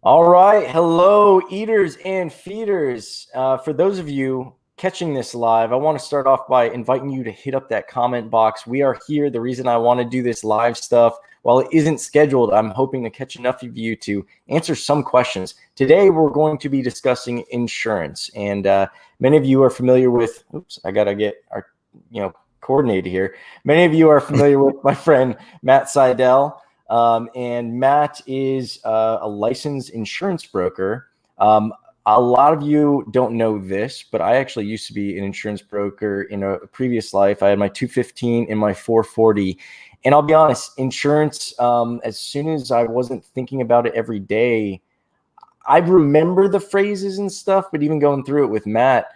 All right. Hello, eaters and feeders. For those of you catching this live, I want to start off by inviting you to hit up that comment box. We are here. The reason I want to do this live stuff, while it isn't scheduled, I'm hoping to catch enough of you to answer some questions. Today, we're going to be discussing insurance. And many of you are familiar with, oops, I got to get our, coordinated here. Many of you are familiar with my friend, Matt Seidle. And Matt is a licensed insurance broker. A lot of you don't know this, but I actually used to be an insurance broker in a previous life. I had my 215 and my 440. And I'll be honest, insurance, as soon as I wasn't thinking about it every day, I remember the phrases and stuff, but even going through it with Matt,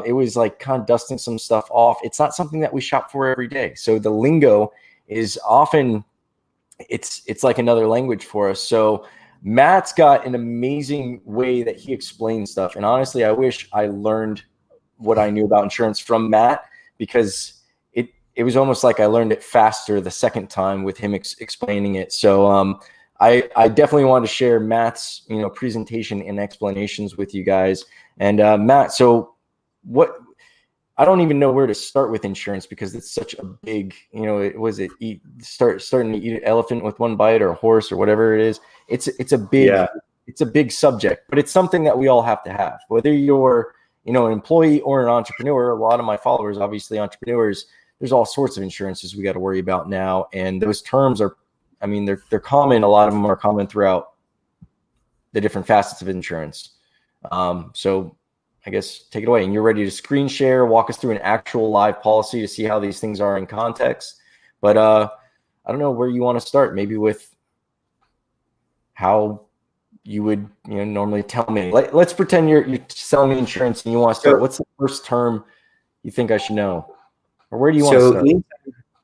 it was like kind of dusting some stuff off. It's not something that we shop for every day. So the lingo is often it's like another language for us. So Matt's got an amazing way that he explains stuff. And honestly, I wish I learned what I knew about insurance from Matt, because it was almost like I learned it faster the second time with him explaining it. So I definitely wanted to share Matt's presentation and explanations with you guys. And Matt, so what I don't even know where to start with insurance, because it's such a big, starting to eat an elephant with one bite, or a horse, or whatever it is. It's a big, Yeah. it's a big subject, but it's something that we all have to have, whether you're, an employee or an entrepreneur. A lot of my followers, obviously entrepreneurs, there's all sorts of insurances we got to worry about now. And those terms are, they're common. A lot of them are common throughout the different facets of insurance. So I guess take it away. And you're ready to screen share, walk us through an actual live policy to see how these things are in context. But I don't know where you want to start. Maybe with how you would normally tell me. Let's pretend you're selling me insurance and you want to start. What's the first term you think I should know? Or where do you want to start?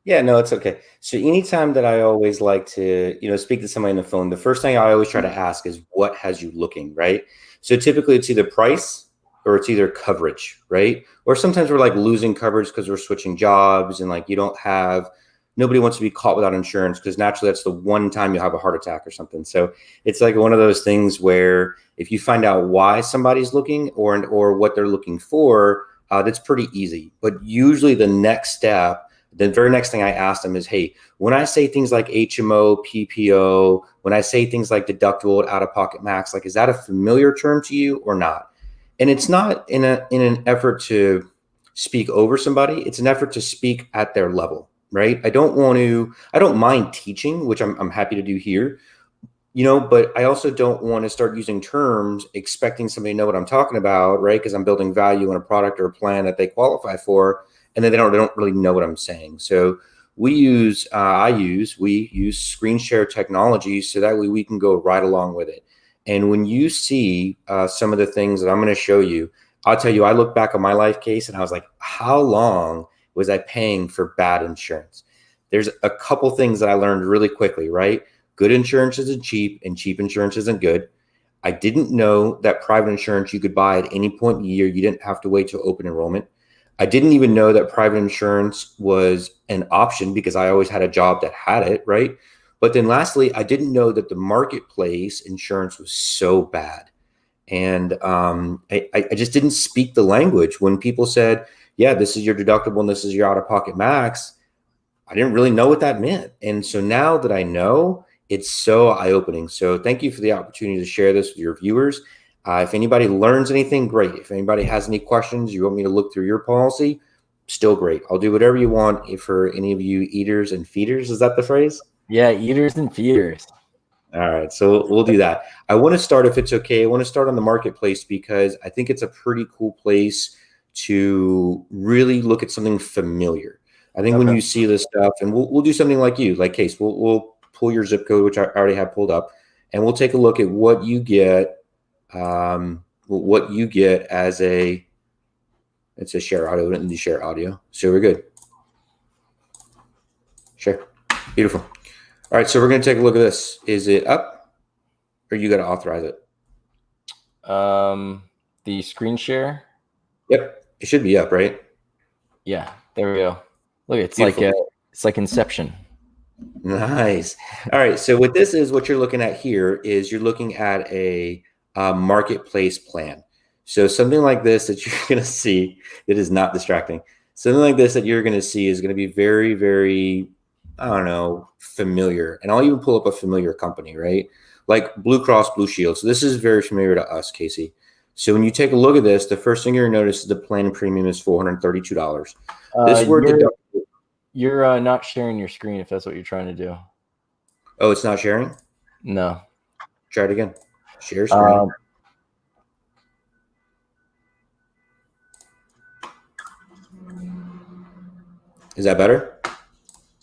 Yeah, no, it's okay. So anytime that I always like to, speak to somebody on the phone, the first thing I always try to ask is, what has you looking, right? So typically it's either price or it's either coverage, right? Or sometimes we're like losing coverage because we're switching jobs, and like nobody wants to be caught without insurance, because naturally that's the one time you'll have a heart attack or something. So it's like one of those things where if you find out why somebody's looking or what they're looking for, that's pretty easy. But usually the next step, the very next thing I ask them is, hey, when I say things like HMO, PPO, when I say things like deductible, out-of-pocket max, like, is that a familiar term to you or not? And it's not in an effort to speak over somebody. It's an effort to speak at their level, right? I don't mind teaching, which I'm happy to do here, but I also don't want to start using terms expecting somebody to know what I'm talking about, right? Because I'm building value in a product or a plan that they qualify for, and then they don't really know what I'm saying. So we use screen share technology, so that way we can go right along with it. And when you see some of the things that I'm going to show you, I'll tell you, I look back on my life case and I was like, how long was I paying for bad insurance? There's a couple things that I learned really quickly, right? Good insurance isn't cheap, and cheap insurance isn't good. I didn't know that private insurance you could buy at any point in the year. You didn't have to wait till open enrollment. I didn't even know that private insurance was an option, because I always had a job that had it, right? But then lastly, I didn't know that the marketplace insurance was so bad. And I just didn't speak the language. When people said, yeah, this is your deductible and this is your out-of-pocket max, I didn't really know what that meant. And so now that I know, it's so eye-opening. So thank you for the opportunity to share this with your viewers. If anybody learns anything, great. If anybody has any questions, you want me to look through your policy, still great. I'll do whatever you want. For any of you eaters and feeders, is that the phrase? Yeah, eaters and feeders. All right, so we'll do that. I want to start, if it's okay, I want to start on the marketplace, because I think it's a pretty cool place to really look at something familiar. I think when you see this stuff, and we'll do something like Case, we'll pull your zip code, which I already have pulled up, and we'll take a look at what you get, as it's a share audio, and the share audio. So we're good. Share. Beautiful. All right, so we're going to take a look at this. Is it up, or you got to authorize it? The screen share. Yep, it should be up, right? Yeah, there we go. Look, it's Beautiful. It's like Inception. Nice. All right. So what this is, what you're looking at here is you're looking at a marketplace plan. So something like this that you're going to see, it is not distracting. Something like this that you're going to see is going to be very, very, I don't know, familiar. And I'll even pull up a familiar company, right? Like Blue Cross Blue Shield. So this is very familiar to us, Casey. So when you take a look at this, the first thing you're going to notice is the plan premium is $432. This word deductible. You're not sharing your screen if that's what you're trying to do. Oh, it's not sharing? No. Try it again. Share screen. Is that better?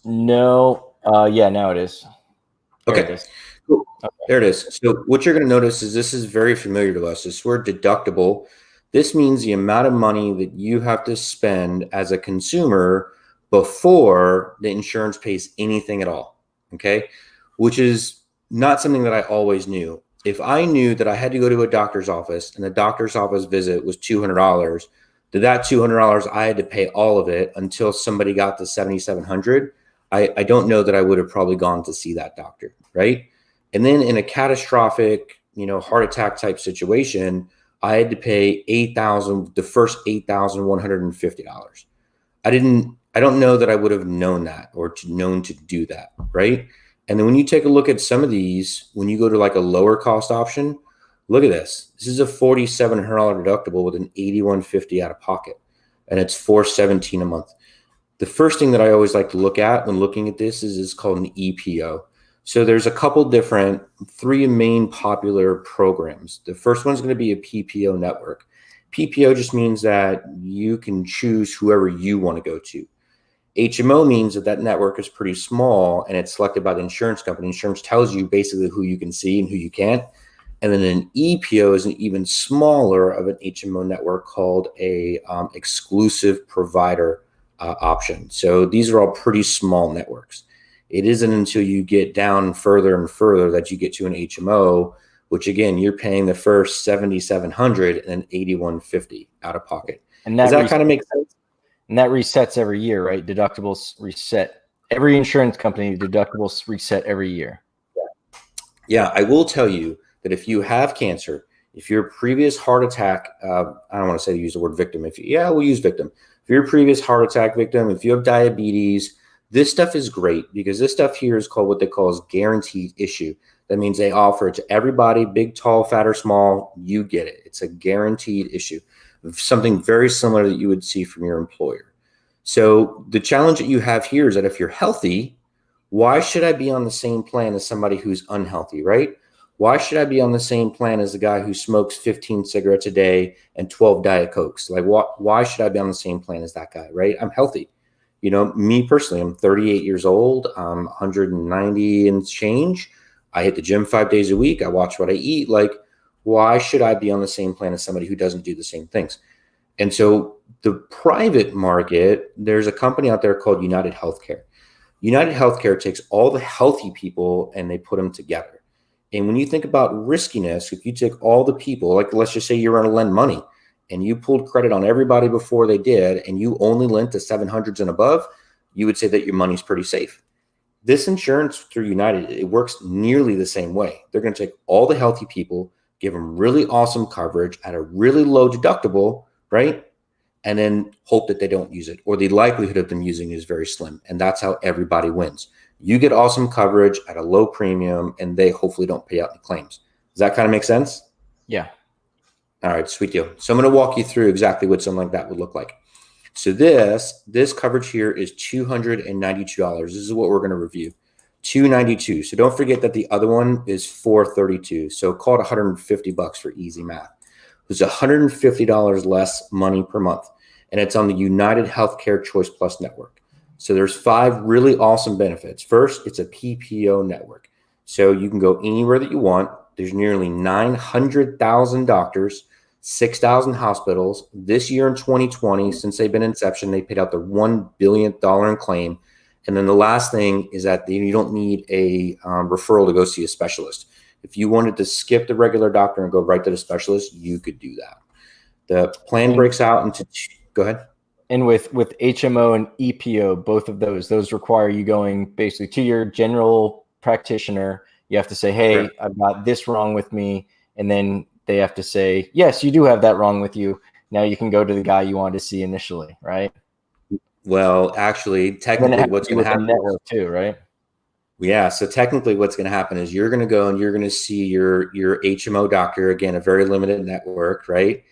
No. Yeah, now it is. Okay. It is. Cool. Okay. There it is. So what you're going to notice is this is very familiar to us. This word deductible. This means the amount of money that you have to spend as a consumer before the insurance pays anything at all. Okay. Which is not something that I always knew. If I knew that I had to go to a doctor's office and the doctor's office visit was $200, that $200 I had to pay all of it until somebody got to $7,700. I don't know that I would have probably gone to see that doctor, right? And then in a catastrophic, heart attack type situation, I had to pay the first $8,150. I don't know that I would have known that or known to do that, right? And then when you take a look at some of these, when you go to like a lower cost option, look at this. This is a $4,700 deductible with an $8,150 out of pocket, and it's $417 a month. The first thing that I always like to look at when looking at this is called an EPO. So there's a couple different, three main popular programs. The first one's going to be a PPO network. PPO just means that you can choose whoever you want to go to. HMO means that network is pretty small and it's selected by the insurance company. Insurance tells you basically who you can see and who you can't. And then an EPO is an even smaller of an HMO network called a exclusive provider option. So these are all pretty small networks. It isn't until you get down further and further that you get to an HMO, which again, you're paying the first $7,700 and $8,150 out of pocket. And does that kind of make sense? And that resets every year, right? Deductibles reset. Every insurance company, deductibles reset every year. Yeah, I will tell you that if you have cancer, if your previous heart attack, I don't want to say to use the word victim. We'll use victim. If you're a previous heart attack victim, if you have diabetes, this stuff is great because this stuff here is called what they call is guaranteed issue. That means they offer it to everybody, big, tall, fat, or small. You get it. It's a guaranteed issue. Something very similar that you would see from your employer. So the challenge that you have here is that if you're healthy, why should I be on the same plan as somebody who's unhealthy, right? Why should I be on the same plan as the guy who smokes 15 cigarettes a day and 12 Diet Cokes? Like, why should I be on the same plan as that guy, right? I'm healthy. Me personally, I'm 38 years old. I'm 190 and change. I hit the gym 5 days a week. I watch what I eat. Like, why should I be on the same plan as somebody who doesn't do the same things? And so the private market, there's a company out there called United Healthcare. United Healthcare takes all the healthy people and they put them together. And when you think about riskiness, if you take all the people, like let's just say you're going to lend money and you pulled credit on everybody before they did, and you only lent to 700s and above, you would say that your money's pretty safe. This insurance through United, it works nearly the same way. They're going to take all the healthy people, give them really awesome coverage at a really low deductible, right? And then hope that they don't use it, or the likelihood of them using it is very slim. And that's how everybody wins. You get awesome coverage at a low premium, and they hopefully don't pay out any claims. Does that kind of make sense? Yeah. All right, sweet deal. So I'm going to walk you through exactly what something like that would look like. So this coverage here is $292. This is what we're going to review. $292. So don't forget that the other one is $432. So call it $150 for easy math. It's $150 less money per month, and it's on the United Healthcare Choice Plus network. So there's 5 really awesome benefits. First, it's a PPO network. So you can go anywhere that you want. There's nearly 900,000 doctors, 6,000 hospitals. This year in 2020, since they've been in inception, they paid out their $1 billion in claim. And then the last thing is that you don't need a referral to go see a specialist. If you wanted to skip the regular doctor and go right to the specialist, you could do that. The plan breaks out into go ahead. And with HMO and EPO, both of those require you going basically to your general practitioner. You have to say, hey, Correct. I've got this wrong with me. And then they have to say, yes, you do have that wrong with you. Now you can go to the guy you wanted to see initially, right? Well, actually, And then it technically has to what's be going to with the happen is, network too, right? yeah, so technically what's going to happen is you're going to go and you're going to see your HMO doctor, again, a very limited network, right?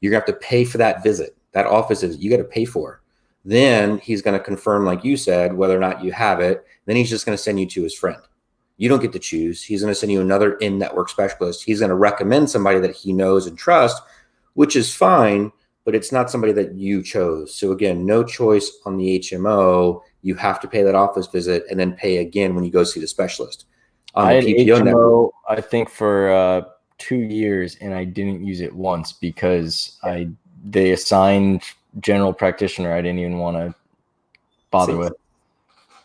You're going to have to pay for that visit. That office is you got to pay for. Then he's going to confirm, like you said, whether or not you have it. Then he's just going to send you to his friend. You don't get to choose. He's going to send you another in-network specialist. He's going to recommend somebody that he knows and trusts, which is fine, but it's not somebody that you chose. So again, no choice on the HMO. You have to pay that office visit and then pay again when you go see the specialist. On I the had PPO network, HMO, I think, for 2 years, and I didn't use it once because they assigned general practitioner I didn't even want to bother see, with.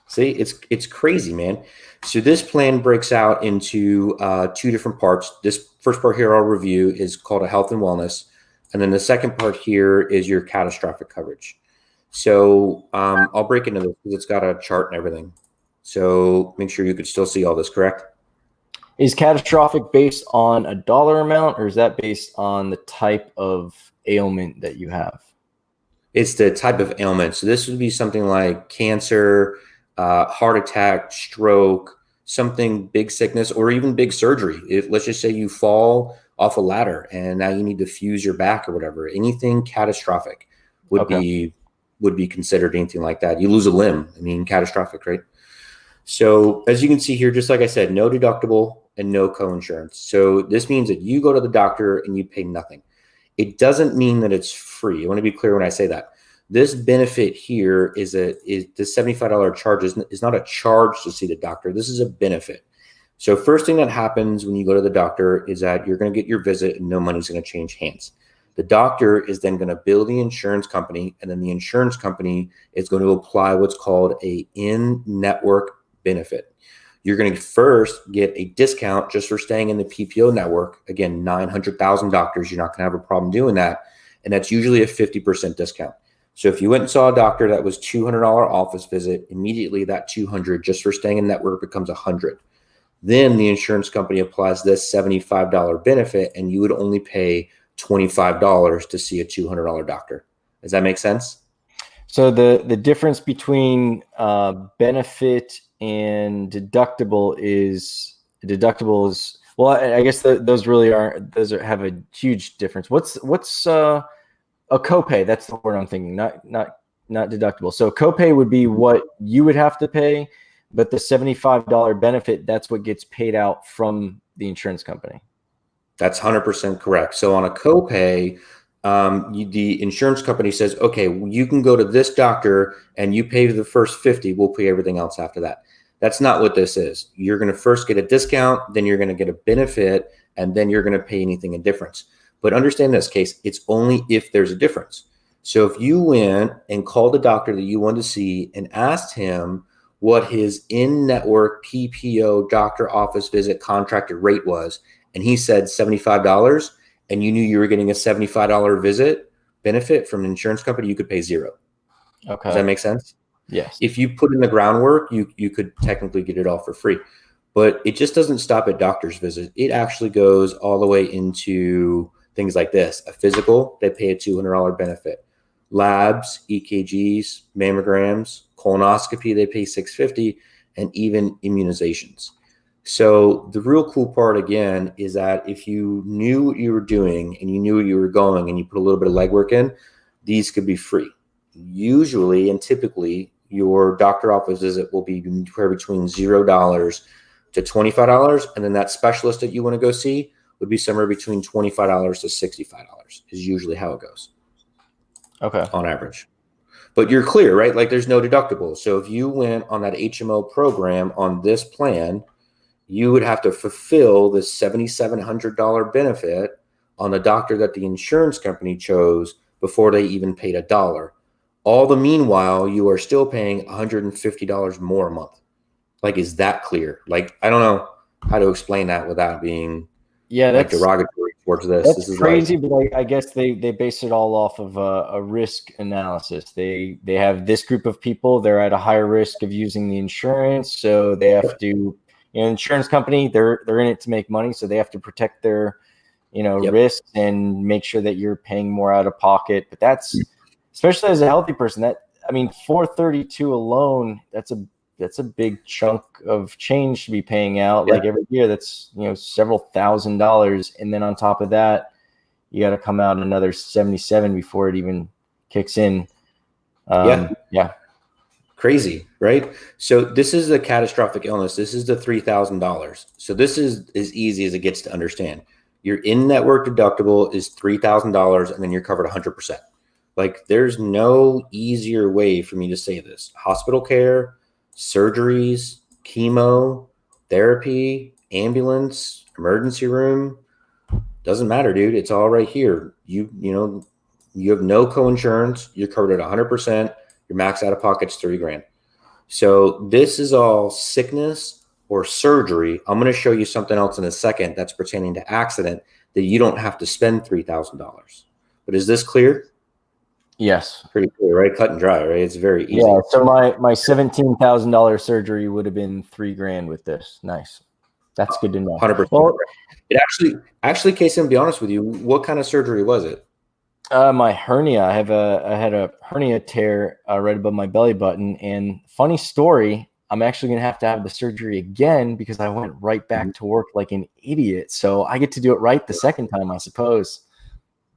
see, it's crazy, man. So this plan breaks out into two different parts. This first part here I'll review is called a health and wellness, and then the second part here is your catastrophic coverage. So I'll break into this because it's got a chart and everything. So make sure you could still see all this, correct? Is catastrophic based on a dollar amount, or is that based on the type of ailment that you have? It's the type of ailment. So this would be something like cancer, heart attack, stroke, something big sickness, or even big surgery. Let's just say you fall off a ladder and now you need to fuse your back or whatever. Anything catastrophic would Okay. be considered anything like that. You lose a limb. I mean, catastrophic, right? So as you can see here, just like I said, no deductible and no co-insurance. So this means that you go to the doctor and you pay nothing. It doesn't mean that it's free. I want to be clear when I say that. This benefit here is the $75 charge is not a charge to see the doctor. This is a benefit. So first thing that happens when you go to the doctor is that you're going to get your visit and no money's going to change hands. The doctor is then going to bill the insurance company, and then the insurance company is going to apply what's called a in-network benefit. You're going to first get a discount just for staying in the PPO network. Again, 900,000 doctors, you're not going to have a problem doing that. And that's usually a 50% discount. So if you went and saw a doctor that was $200 office visit, immediately that 200 just for staying in network becomes 100. Then the insurance company applies this $75 benefit, and you would only pay $25 to see a $200 doctor. Does that make sense? So the difference between benefit and deductible is well, I guess those really have a huge difference. What's a copay? That's the word I'm thinking. Not deductible. So copay would be what you would have to pay, but the $75 benefit, that's what gets paid out from the insurance company. That's 100% correct. So on a copay, the insurance company says, okay, you can go to this doctor and you pay the first 50, we'll pay everything else after that. That's not what this is. You're going to first get a discount, then you're going to get a benefit, and then you're going to pay anything in difference. But understand this case, it's only if there's a difference. So if you went and called the doctor that you wanted to see and asked him what his in-network PPO doctor office visit contracted rate was, and he said $75, and you knew you were getting a $75 visit benefit from an insurance company, you could pay zero. Okay. Does that make sense? Yes. If you put in the groundwork, you could technically get it all for free. But it just doesn't stop at doctor's visit. It actually goes all the way into things like this. A physical, they pay a $200 benefit. Labs, EKGs, mammograms, colonoscopy, they pay $650, and even immunizations. So the real cool part, again, is that if you knew what you were doing and you knew where you were going and you put a little bit of legwork in, these could be free. Usually and typically, your doctor office visit will be anywhere between $0 to $25, and then that specialist that you want to go see would be somewhere between $25 to $65 is usually how it goes. Okay. On average. But you're clear, right? Like there's no deductible. So if you went on that HMO program on this plan, you would have to fulfill the $7,700 benefit on the doctor that the insurance company chose before they even paid $1. All the meanwhile, you are still paying $150 more a month. Like, is that clear? Like, I don't know how to explain that without being Yeah, like derogatory towards this. That's This is crazy, like, but I guess they base it all off of a risk analysis. They have this group of people, they're at a higher risk of using the insurance, so they have to, insurance company, they're in it to make money, so they have to protect their, risks and make sure that you're paying more out of pocket. But that's, especially as a healthy person, that, I mean, 432 alone, that's a big chunk of change to be paying out. Like every year, that's, several $1,000s. And then on top of that, you got to come out another 77 before it even kicks in. Yeah. Crazy, right? So this is a catastrophic illness. This is the $3,000. So this is as easy as it gets to understand. Your in-network deductible is $3,000, and then you're covered 100%. Like, there's no easier way for me to say this. Hospital care, surgeries, chemo, therapy, ambulance, emergency room, doesn't matter, dude. It's all right here. You have no co-insurance. You're covered at 100%. Your max out of pocket's $3,000. So this is all sickness or surgery. I'm going to show you something else in a second that's pertaining to accident that you don't have to spend $3,000. But is this clear? Yes. Pretty clear, right? Cut and dry, right? It's very easy. Yeah. So my $17,000 surgery would have been $3,000 with this. Nice. That's good to know. 100%. Well, it actually, Casey, to be honest with you, what kind of surgery was it? My hernia. I had a hernia tear right above my belly button. And funny story, I'm actually going to have the surgery again because I went right back to work like an idiot. So I get to do it right the second time, I suppose.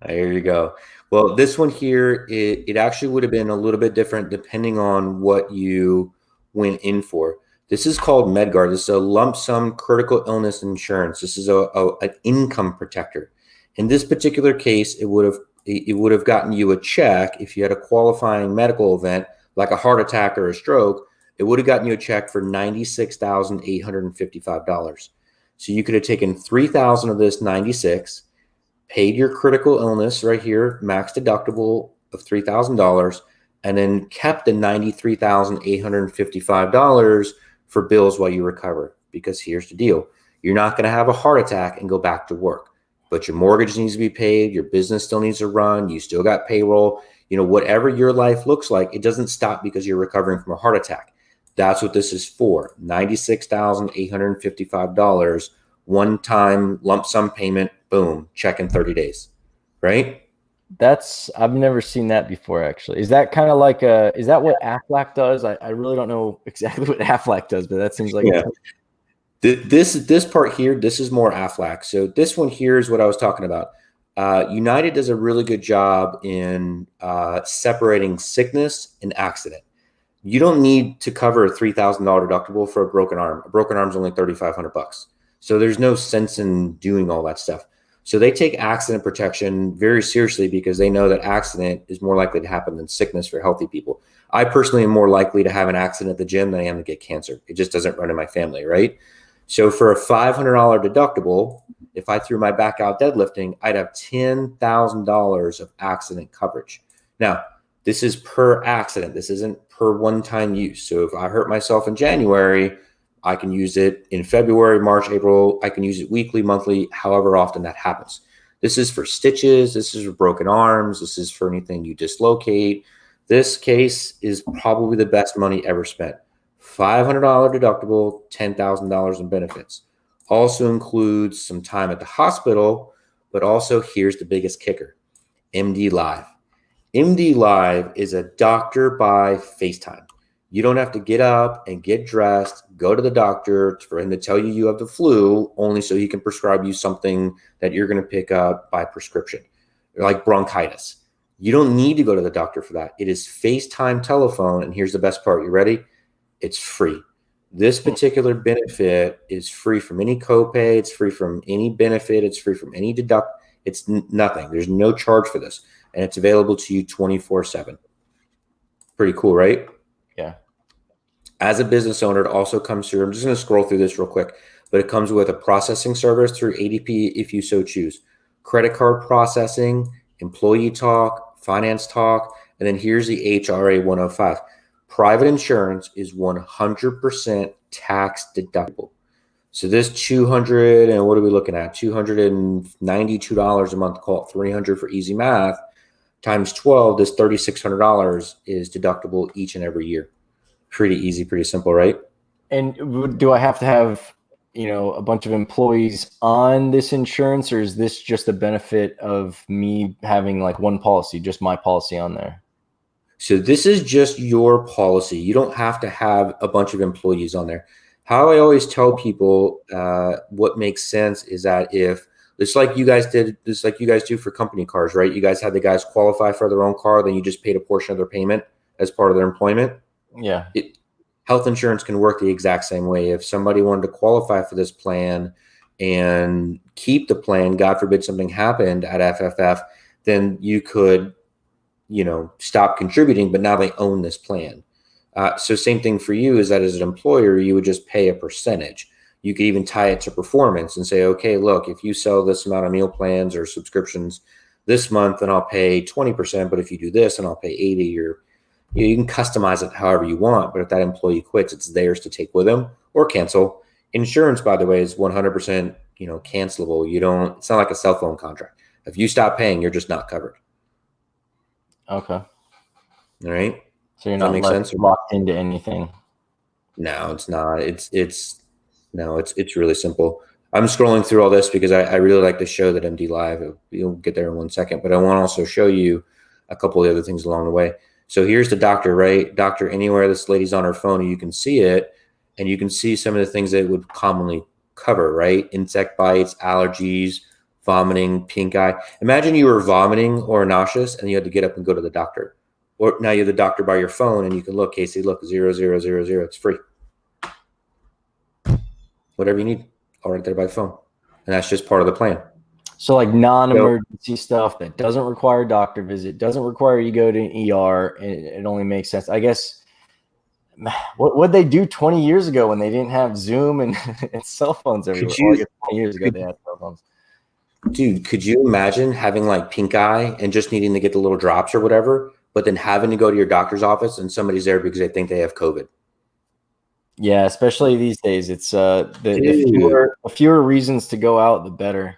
There you go. Well, this one here, it actually would have been a little bit different depending on what you went in for. This is called MedGuard. This is a lump sum critical illness insurance. This is an income protector. In this particular case, it would have gotten you a check if you had a qualifying medical event like a heart attack or a stroke. It would have gotten you a check for $96,855. So you could have taken $3,000 of this 96, paid your critical illness right here, max deductible of $3,000, and then kept the $93,855 for bills while you recover. Because here's the deal. You're not going to have a heart attack and go back to work, but your mortgage needs to be paid. Your business still needs to run. You still got payroll. Whatever your life looks like, it doesn't stop because you're recovering from a heart attack. That's what this is for. $96,855, one-time lump sum payment, boom, check in 30 days, right? I've never seen that before, actually. Is that kind of like is that what Aflac does? I really don't know exactly what Aflac does, but that seems like This part here, this is more Aflac. So this one here is what I was talking about. United does a really good job in separating sickness and accident. You don't need to cover a $3,000 deductible for a broken arm. A broken arm is only $3,500. So there's no sense in doing all that stuff. So they take accident protection very seriously because they know that accident is more likely to happen than sickness for healthy people. I personally am more likely to have an accident at the gym than I am to get cancer. It just doesn't run in my family, right? So for a $500 deductible, if I threw my back out deadlifting, I'd have $10,000 of accident coverage. Now, this is per accident. This isn't per one-time use. So if I hurt myself in January, I can use it in February, March, April. I can use it weekly, monthly, however often that happens. This is for stitches. This is for broken arms. This is for anything you dislocate. This case is probably the best money ever spent. $500 deductible, $10,000 in benefits. Also includes some time at the hospital, but also here's the biggest kicker, MD Live. MD Live is a doctor by FaceTime. You don't have to get up and get dressed, go to the doctor for him to tell you you have the flu, only so he can prescribe you something that you're going to pick up by prescription, like bronchitis. You don't need to go to the doctor for that. It is FaceTime telephone, and here's the best part. You ready? It's free. This particular benefit is free from any copay. It's free from any benefit. It's free from any deduct. It's nothing. There's no charge for this, and it's available to you 24/7. Pretty cool, right? Yeah. As a business owner, it also comes through. I'm just going to scroll through this real quick, but it comes with a processing service through ADP if you so choose. Credit card processing, employee talk, finance talk, and then here's the HRA 105. Private insurance is 100% tax deductible. So this 200 and what are we looking at? $292 a month, call it 300 for easy math, times 12, this $3,600 is deductible each and every year. Pretty easy, pretty simple, right? And do I have to have, a bunch of employees on this insurance, or is this just a benefit of me having like one policy, just my policy on there? So this is just your policy. You don't have to have a bunch of employees on there. How I always tell people what makes sense is that if it's like you guys did, just like you guys do for company cars, right? You guys had the guys qualify for their own car, then you just paid a portion of their payment as part of their employment. Yeah. Health insurance can work the exact same way. If somebody wanted to qualify for this plan and keep the plan, God forbid something happened at FFF, then you could, stop contributing, but now they own this plan. So same thing for you is that as an employer, you would just pay a percentage. You could even tie it to performance and say, okay, look, if you sell this amount of meal plans or subscriptions this month, then I'll pay 20%. But if you do this, then I'll pay 80, or you can customize it however you want. But if that employee quits, it's theirs to take with them or cancel. Insurance, by the way, is 100%, cancelable. It's not like a cell phone contract. If you stop paying, you're just not covered. Okay. All right. So you're not locked into anything. No, it's not. It's really simple. I'm scrolling through all this because I really like to show that MD Live. You'll get there in 1 second, but I want to also show you a couple of the other things along the way. So here's the doctor, right? Doctor Anywhere. This lady's on her phone, and you can see it, and you can see some of the things that it would commonly cover, right? Insect bites, allergies, vomiting, pink eye. Imagine you were vomiting or nauseous, and you had to get up and go to the doctor. Or now you have the doctor by your phone, and you can look, Casey, look, 0000. It's free. Whatever you need, all right there by phone. And that's just part of the plan. So like non-emergency stuff that doesn't require a doctor visit, doesn't require you go to an ER, and it only makes sense. I guess, what'd they do 20 years ago when they didn't have Zoom and cell phones everywhere? 20 years ago they had cell phones. Dude, could you imagine having like pink eye and just needing to get the little drops or whatever, but then having to go to your doctor's office and somebody's there because they think they have COVID? Yeah, especially these days. It's the fewer reasons to go out, the better.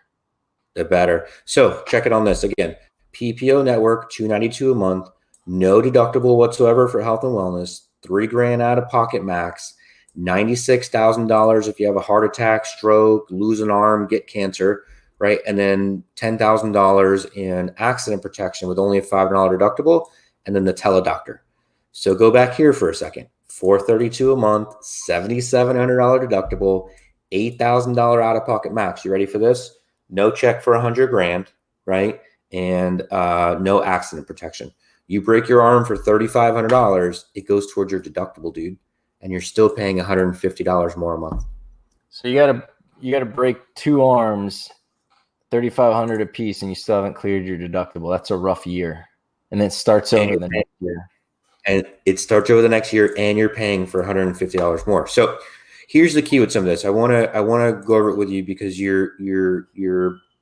The better. So check it on this again. PPO network, $292 a month, no deductible whatsoever for health and wellness, $3,000 out of pocket max, $96,000 if you have a heart attack, stroke, lose an arm, get cancer, right? And then $10,000 in accident protection with only a $5 deductible, and then the teledoctor. So go back here for a second. $432 a month, $7,700 deductible, $8,000 out of pocket max. You ready for this? No check for $100,000, right? And no accident protection. You break your arm for $3,500, it goes towards your deductible, dude, and you're still paying $150 more a month. So you gotta break two arms, $3,500 a piece, and you still haven't cleared your deductible. That's a rough year, and then it starts over the next year. And it starts over the next year, and you're paying for $150 more. So here's the key with some of this. I want to go over it with you because your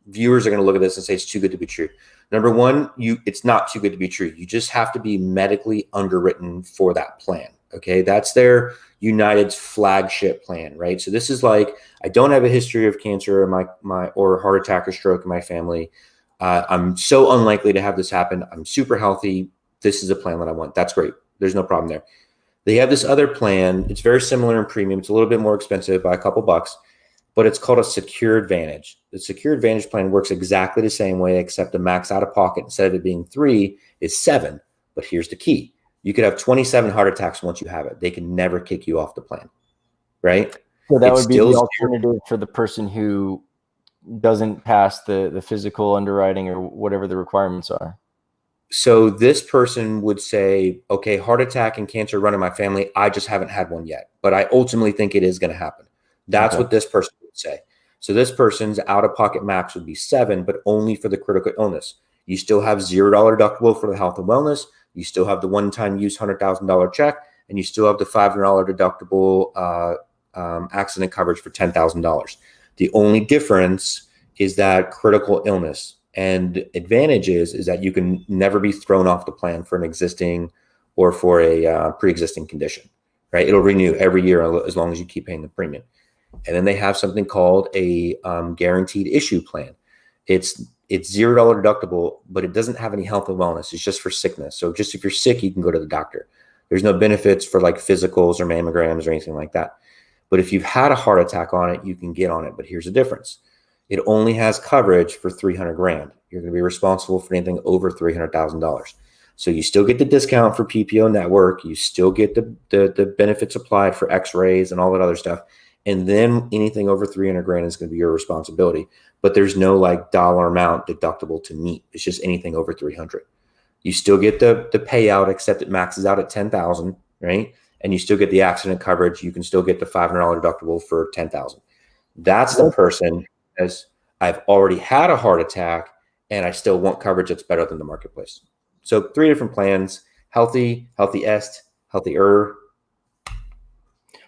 viewers are going to look at this and say it's too good to be true. Number one, it's not too good to be true. You just have to be medically underwritten for that plan. Okay, that's their United's flagship plan, right? So this is like, I don't have a history of cancer or heart attack or stroke in my family. I'm so unlikely to have this happen. I'm super healthy. This is a plan that I want. That's great. There's no problem there. They have this other plan. It's very similar in premium. It's a little bit more expensive by a couple bucks, but it's called a Secure Advantage. The Secure Advantage plan works exactly the same way, except the max out of pocket, instead of it being 3, is 7. But here's the key. You could have 27 heart attacks once you have it. They can never kick you off the plan, right? So that would be the alternative for the person who doesn't pass the physical underwriting or whatever the requirements are. So this person would say, okay, heart attack and cancer run in my family. I just haven't had one yet, but I ultimately think it is going to happen. That's what this person would say. So this person's out-of-pocket max would be 7, but only for the critical illness. You still have $0 deductible for the health and wellness. You still have the one-time use $100,000 check, and you still have the $500 deductible accident coverage for $10,000. The only difference is that critical illness. And advantage is that you can never be thrown off the plan for an existing or for a pre-existing condition, right? It'll renew every year as long as you keep paying the premium. And then they have something called a guaranteed issue plan. It's $0 deductible, but it doesn't have any health and wellness. It's just for sickness. So just if you're sick, you can go to the doctor. There's no benefits for like physicals or mammograms or anything like that. But if you've had a heart attack on it, you can get on it. But here's the difference. It only has coverage for 300 grand. You're going to be responsible for anything over $300,000. So you still get the discount for PPO network. You still get the benefits applied for x-rays and all that other stuff. And then anything over 300 grand is going to be your responsibility. But there's no like dollar amount deductible to meet. It's just anything over 300. You still get the payout, except it maxes out at 10,000, right? And you still get the accident coverage. You can still get the $500 deductible for 10,000. That's the person as I've already had a heart attack and I still want coverage that's better than the marketplace. So 3 different plans: healthy, healthiest, healthier.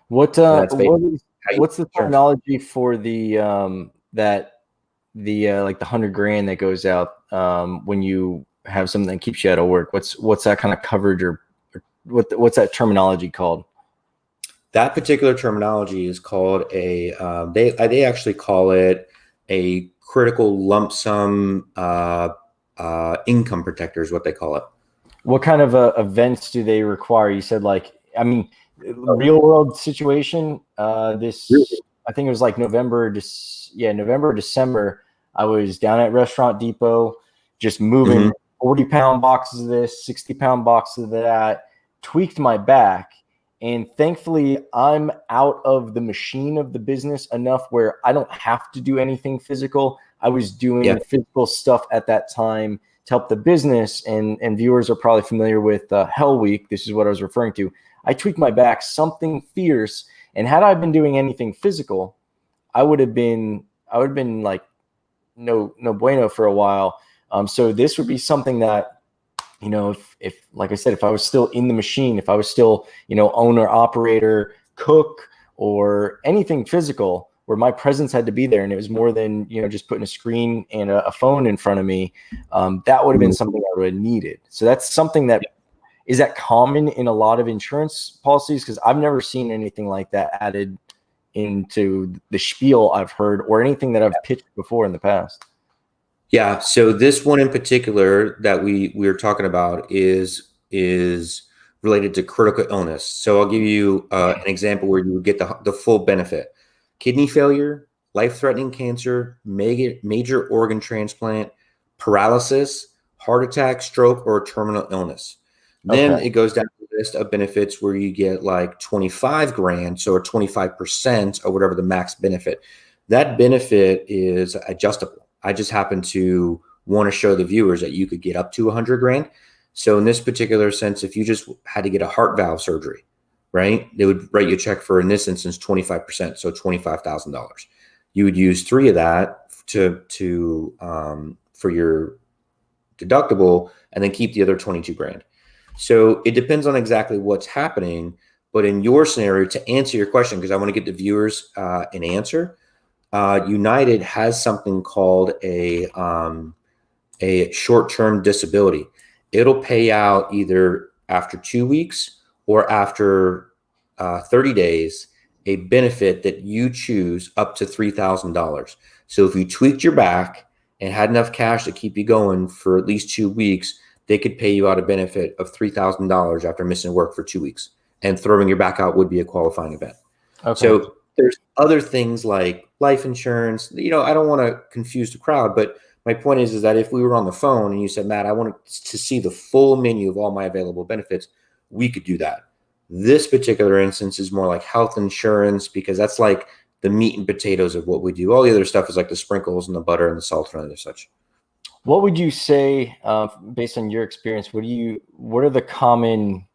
What's the terminology for the like the 100 grand that goes out when you have something that keeps you out of work? What's that kind of coverage, or what's that terminology called? That particular terminology is called a they actually call it a critical lump sum income protector is what they call it. What kind of events do they require? You said real world situation. I think it was like November, December. I was down at Restaurant Depot, just moving 40-pound boxes of this, 60-pound boxes of that, tweaked my back. And thankfully, I'm out of the machine of the business enough where I don't have to do anything physical. I was doing physical stuff at that time to help the business. And viewers are probably familiar with Hell Week. This is what I was referring to. I tweaked my back, something fierce. And had I been doing anything physical, I would have been like no bueno for a while. So this would be something that, if like I said, if I was still in the machine, if I was still, owner, operator, cook, or anything physical where my presence had to be there, and it was more than, just putting a screen and a phone in front of me, that would have been something I would have needed. So that's something that is that common in a lot of insurance policies, because I've never seen anything like that added into the spiel I've heard or anything that I've pitched before in the past. Yeah. So this one in particular that we were talking about is related to critical illness. So I'll give you an example where you would get the full benefit: kidney failure, life-threatening cancer, major organ transplant, paralysis, heart attack, stroke, or terminal illness. Then it goes down to the list of benefits where you get like 25 grand, so 25% or whatever the max benefit. That benefit is adjustable. I just happen to want to show the viewers that you could get up to 100 grand. So in this particular sense, if you just had to get a heart valve surgery, right, they would write you a check for, in this instance, 25%, so $25,000. You would use 3 of that for your deductible, and then keep the other 22 grand. So it depends on exactly what's happening. But in your scenario, to answer your question, because I want to get the viewers an answer, United has something called a short-term disability. It'll pay out either after 2 weeks or after 30 days, a benefit that you choose up to $3,000. So if you tweaked your back and had enough cash to keep you going for at least 2 weeks, they could pay you out a benefit of $3,000 after missing work for 2 weeks. And throwing your back out would be a qualifying event. Okay. So there's other things like life insurance. I don't want to confuse the crowd, but my point is that if we were on the phone and you said, Matt, I want to see the full menu of all my available benefits, we could do that. This particular instance is more like health insurance, because that's like the meat and potatoes of what we do. All the other stuff is like the sprinkles and the butter and the salt and other such. What would you say, based on your experience, what are the common,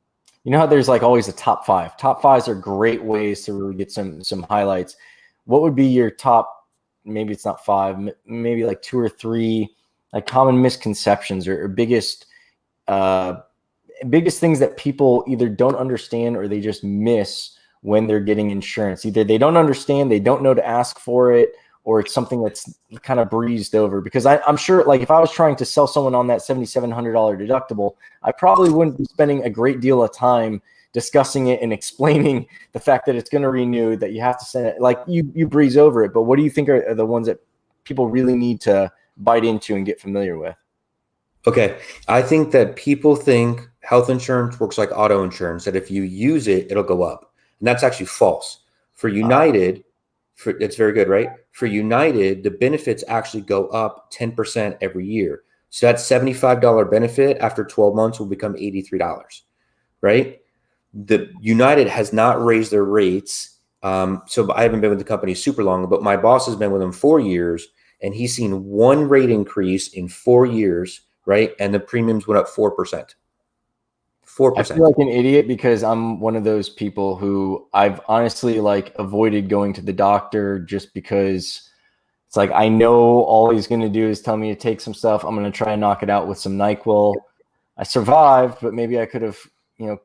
how there's like always a top 5? Top 5s are great ways to really get some highlights. What would be your top, maybe it's not 5, maybe like 2 or 3, like common misconceptions or biggest things that people either don't understand or they just miss when they're getting insurance? Either they don't understand, they don't know to ask for it, or it's something that's kind of breezed over. Because I'm sure, like, if I was trying to sell someone on that $7,700 deductible, I probably wouldn't be spending a great deal of time discussing it and explaining the fact that it's going to renew, that you have to send it. Like you breeze over it. But what do you think are the ones that people really need to bite into and get familiar with? Okay. I think that people think health insurance works like auto insurance, that if you use it, it'll go up. And that's actually false. For United, it's very good, right? For United, the benefits actually go up 10% every year. So that $75 benefit after 12 months will become $83, right? The United has not raised their rates. So I haven't been with the company super long, but my boss has been with them 4 years, and he's seen one rate increase in 4 years, right? And the premiums went up 4%. 4%. I feel like an idiot because I'm one of those people who I've honestly like avoided going to the doctor just because it's like I know all he's going to do is tell me to take some stuff. I'm going to try and knock it out with some NyQuil. I survived, but maybe I could have,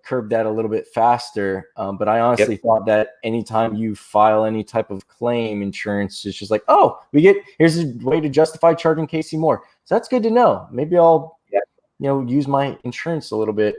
curbed that a little bit faster. But I honestly thought that anytime you file any type of claim, insurance is just like, oh, here's a way to justify charging Casey more. So that's good to know. Maybe I'll, use my insurance a little bit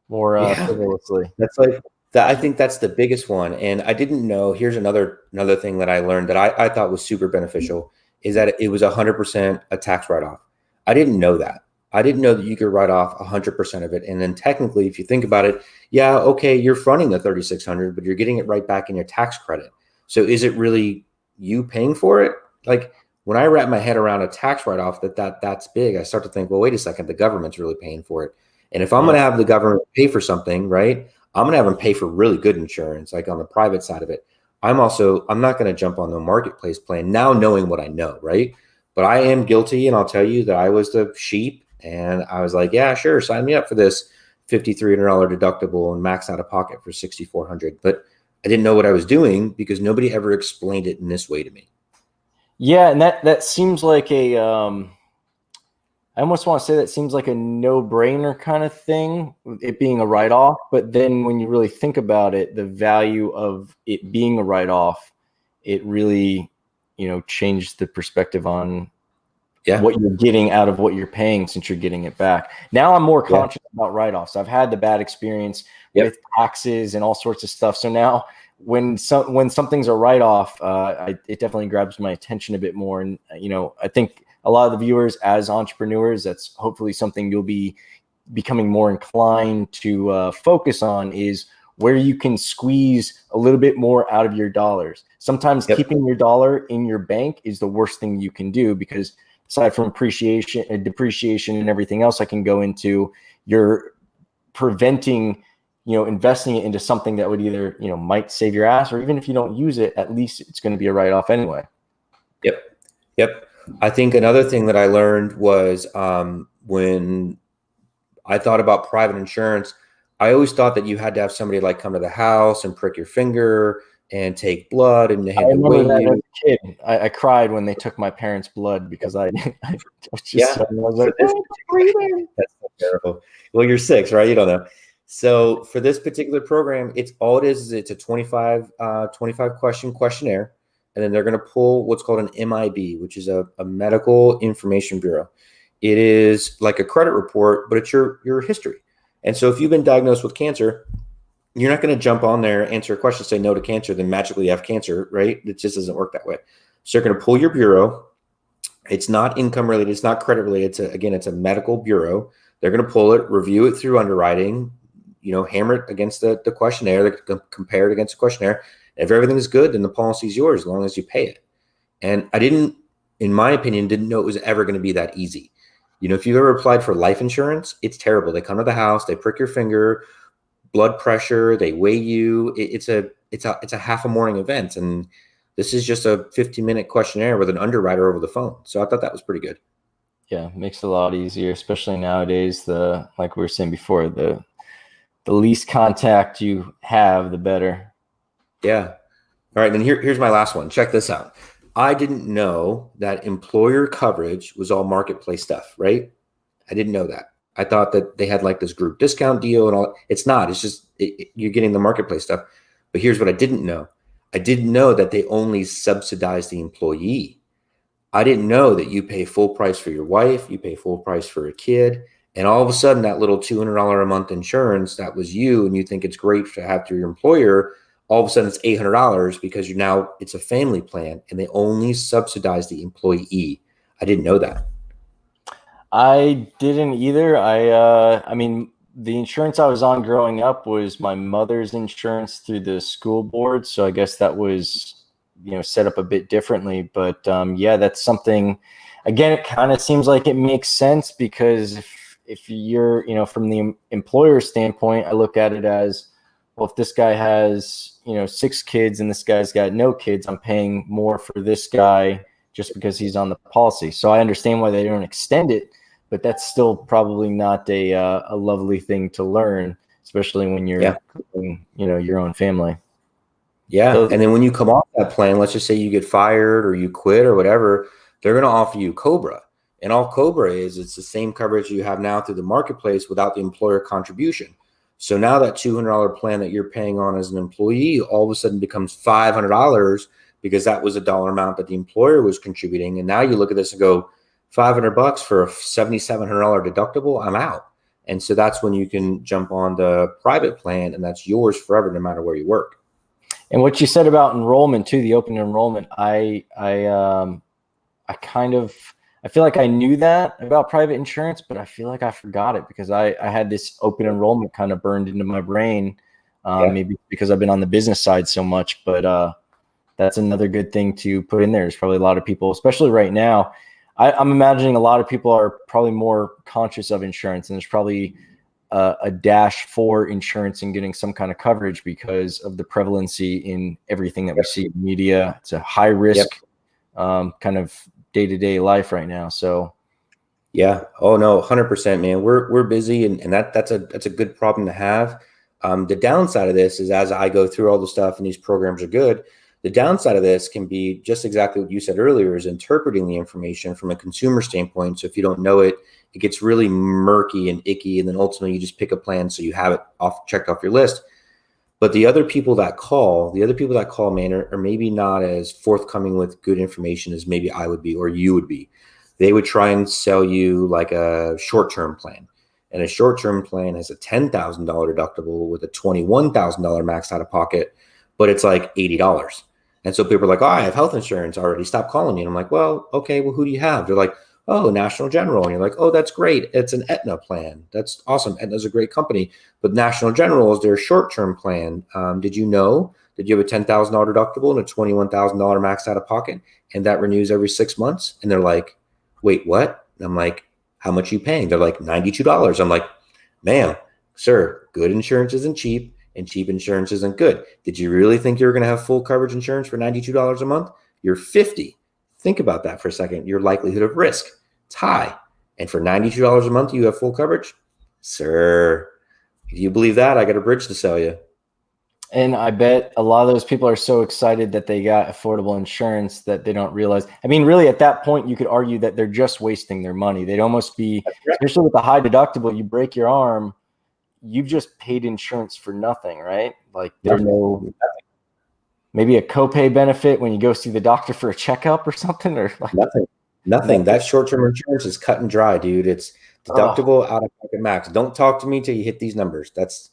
more frivolously. That's like that. I think that's the biggest one. And I didn't know, here's another thing that I learned that I thought was super beneficial, is that it was 100% a tax write-off. I didn't know that. I didn't know that you could write off 100% of it. And then technically, if you think about it, okay, you're fronting the $3,600, but you're getting it right back in your tax credit. So is it really you paying for it? Like when I wrap my head around a tax write-off that's big, I start to think, well, wait a second, the government's really paying for it. And if I'm going to have the government pay for something, right, I'm going to have them pay for really good insurance, like on the private side of it. I'm not going to jump on the marketplace plan now knowing what I know, right? But I am guilty, and I'll tell you that I was the sheep, and I was like, yeah, sure, sign me up for this $5,300 deductible and max out of pocket for $6,400. But I didn't know what I was doing because nobody ever explained it in this way to me. Yeah, and that seems like I almost want to say that seems like a no-brainer kind of thing, it being a write-off. But then when you really think about it, the value of it being a write-off, it really, changed the perspective on what you're getting out of what you're paying since you're getting it back. Now I'm more conscious about write-offs. I've had the bad experience with taxes and all sorts of stuff. So now when something's a write-off, it definitely grabs my attention a bit more. And, I think a lot of the viewers as entrepreneurs, that's hopefully something you'll be becoming more inclined to focus on, is where you can squeeze a little bit more out of your dollars. Sometimes keeping your dollar in your bank is the worst thing you can do, because aside from appreciation and depreciation and everything else I can go into, you're preventing, investing it into something that would either, might save your ass, or even if you don't use it, at least it's going to be a write-off anyway. Yep. I think another thing that I learned was when I thought about private insurance, I always thought that you had to have somebody like come to the house and prick your finger and take blood, and they had to weigh you. As a kid, I cried when they took my parents' blood because I was just that's so terrible. Well, you're 6, right? You don't know. So for this particular program, it's a 25 question questionnaire. And then they're going to pull what's called an MIB, which is a medical information bureau. It is like a credit report, but it's your history. And so if you've been diagnosed with cancer, you're not going to jump on there, answer a question, say no to cancer, then magically have cancer, right? It just doesn't work that way. So they're going to pull your bureau. It's not income related. It's not credit related. It's a medical bureau. They're going to pull it, review it through underwriting, hammer it against the questionnaire. They're going to compare it against the questionnaire. If everything is good, then the policy is yours as long as you pay it. And I in my opinion, didn't know it was ever going to be that easy. If you've ever applied for life insurance, it's terrible. They come to the house, they prick your finger, blood pressure, they weigh you. It's a half a morning event. And this is just a 15-minute questionnaire with an underwriter over the phone. So I thought that was pretty good. Yeah, makes it a lot easier, especially nowadays. Like we were saying before, the least contact you have, the better. Yeah. All right. Then here's my last one. Check this out. I didn't know that employer coverage was all marketplace stuff, right? I didn't know that. I thought that they had like this group discount deal and all. It's not. It's just you're getting the marketplace stuff. But here's what I didn't know. I didn't know that they only subsidize the employee. I didn't know that you pay full price for your wife, you pay full price for a kid, And all of a sudden, that little $200 a month insurance that was you, and you think it's great to have through your employer, all of a sudden it's $800 because it's a family plan, and they only subsidize the employee. I didn't know that. I didn't either. I mean, the insurance I was on growing up was my mother's insurance through the school board. So I guess that was, set up a bit differently. But yeah, that's something, again, it kind of seems like it makes sense because if you're, from the employer standpoint, I look at it as, well, if this guy has, 6 kids and this guy's got no kids, I'm paying more for this guy just because he's on the policy. So I understand why they don't extend it, but that's still probably not a lovely thing to learn, especially when you're, your own family. Yeah. So, And then when you come off that plan, let's just say you get fired or you quit or whatever, they're going to offer you Cobra. And all Cobra is, it's the same coverage you have now through the marketplace without the employer contribution. So now that $200 plan that you're paying on as an employee all of a sudden becomes $500 because that was a dollar amount that the employer was contributing. And now you look at this and go, $500 for a $7,700 deductible, I'm out. And so that's when you can jump on the private plan, and that's yours forever, no matter where you work. And what you said about enrollment too, the open enrollment, I feel like I knew that about private insurance, but I feel like I forgot it because I had this open enrollment kind of burned into my brain. Maybe because I've been on the business side so much, but that's another good thing to put in there. There's probably a lot of people, especially right now. I'm imagining a lot of people are probably more conscious of insurance, and there's probably a dash for insurance and getting some kind of coverage because of the prevalency in everything that we see in media. It's a high risk kind of day-to-day life right now. So yeah. Oh no, 100%, man. We're busy, and that's a good problem to have. The downside of this is, as I go through all the stuff and these programs are good, the downside of this can be just exactly what you said earlier, is interpreting the information from a consumer standpoint. So if you don't know it, it gets really murky and icky, and then ultimately you just pick a plan so you have it checked off your list. But the other people that call, man, are maybe not as forthcoming with good information as maybe I would be or you would be. They would try and sell you like a short-term plan. And a short-term plan has a $10,000 deductible with a $21,000 max out of pocket, but it's like $80. And so people are like, oh, I have health insurance already. Stop calling me. And I'm like, well, okay, well, who do you have? They're like, oh, National General. And you're like, oh, that's great. It's an Aetna plan. That's awesome. Aetna's a great company. But National General is their short-term plan. Did you know that you have a $10,000 deductible and a $21,000 max out of pocket? And that renews every 6 months? And they're like, wait, what? And I'm like, how much are you paying? They're like, $92. I'm like, ma'am, sir, good insurance isn't cheap, and cheap insurance isn't good. Did you really think you were going to have full coverage insurance for $92 a month? You're 50. Think about that for a second. Your likelihood of risk, it's high. And for $92 a month, you have full coverage? Sir, if you believe that, I got a bridge to sell you. And I bet a lot of those people are so excited that they got affordable insurance that they don't realize. I mean, really, at that point, you could argue that they're just wasting their money. They'd almost be, especially with the high deductible, you break your arm, you've just paid insurance for nothing, right? Like there's maybe a copay benefit when you go see the doctor for a checkup or something, or like nothing. That short-term insurance is cut and dry, dude. It's deductible, out of pocket max. Don't talk to me till you hit these numbers. That's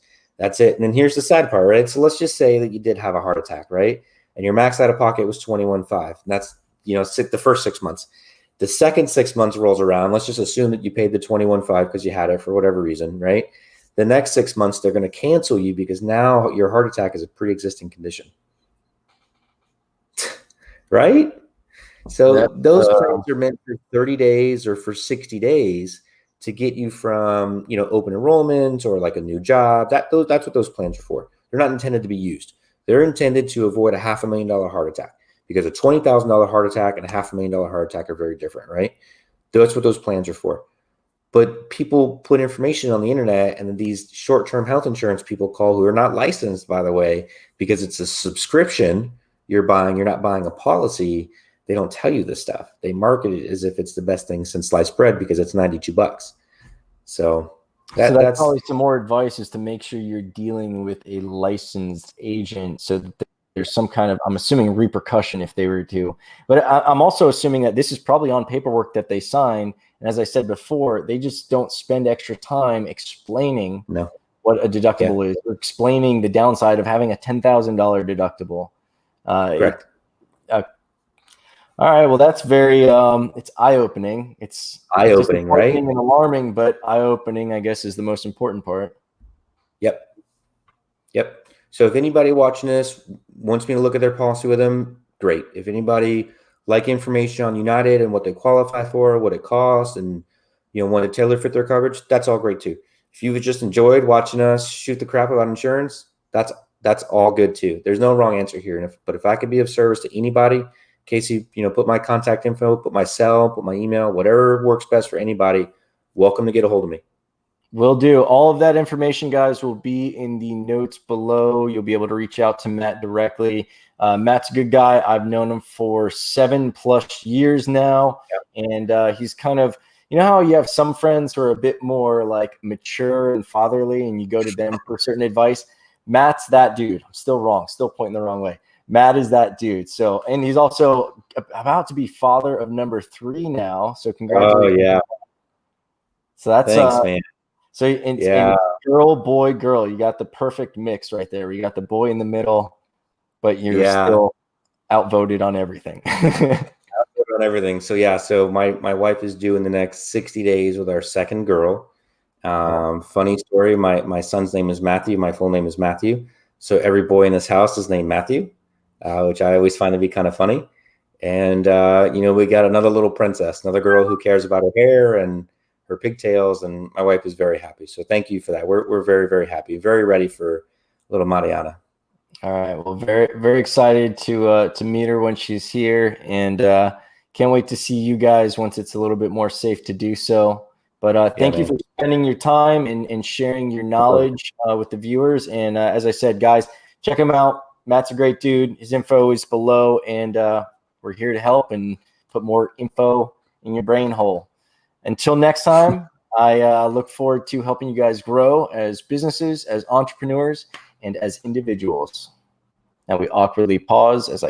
it. And then here's the sad part, right? So let's just say that you did have a heart attack, right? And your max out of pocket was $21,500. And that's, the first 6 months. The second 6 months rolls around. Let's just assume that you paid the $21,500 because you had it for whatever reason, right? The next 6 months, they're going to cancel you because now your heart attack is a pre-existing condition. Right? So those plans are meant for 30 days or for 60 days to get you from, open enrollment or like a new job. That's what those plans are for. They're not intended to be used. They're intended to avoid a $500,000 heart attack, because a $20,000 heart attack and a $500,000 heart attack are very different, right? That's what those plans are for. But people put information on the internet, and these short-term health insurance people call, who are not licensed, by the way, because it's a subscription you're buying. You're not buying a policy. They don't tell you this stuff. They market it as if it's the best thing since sliced bread because it's $92. So that's probably some more advice, is to make sure you're dealing with a licensed agent, so that there's some kind of, I'm assuming, repercussion if they were to. But I'm also assuming that this is probably on paperwork that they sign, And as I said before, they just don't spend extra time explaining No. what a deductible is, or explaining the downside of having a $10,000 deductible. Correct. All right. Well, that's very, it's eye-opening. It's Eye-opening, right? and alarming, but eye-opening, I guess, is the most important part. Yep. So if anybody watching this wants me to look at their policy with them, great. If anybody like information on United and what they qualify for, what it costs, and want to tailor fit their coverage, that's all great too. If you've just enjoyed watching us shoot the crap about insurance, that's all good too. There's no wrong answer here. But if I could be of service to anybody, Casey, put my contact info, put my cell, put my email, whatever works best for anybody, welcome to get a hold of me. Will do. All of that information, guys, will be in the notes below. You'll be able to reach out to Matt directly. Matt's a good guy. I've known him for 7+ years now. Yep. And he's kind of, how you have some friends who are a bit more like mature and fatherly, and you go to them for certain advice. Matt's that dude. I'm still wrong, still pointing the wrong way. Matt is that dude. So, and he's also about to be father of number 3 now. So congratulations. Oh, yeah. So that's thanks, man. So it's girl, boy, girl. You got the perfect mix right there. You got the boy in the middle, but you're still outvoted on everything. Outvoted on everything. So so my wife is due in the next 60 days with our second girl. Funny story. My son's name is Matthew. My full name is Matthew. So every boy in this house is named Matthew, which I always find to be kind of funny. And we got another little princess, another girl who cares about her hair and her pigtails, and my wife is very happy. So thank you for that. We're very, very happy, very ready for little Mariana. All right. Well, very, very excited to meet her when she's here, and can't wait to see you guys once it's a little bit more safe to do so. But thank you for spending your time and sharing your knowledge with the viewers. And as I said, guys, check him out. Matt's a great dude. His info is below, and we're here to help and put more info in your brain hole. Until next time, I look forward to helping you guys grow as businesses, as entrepreneurs, and as individuals. Now we awkwardly pause as I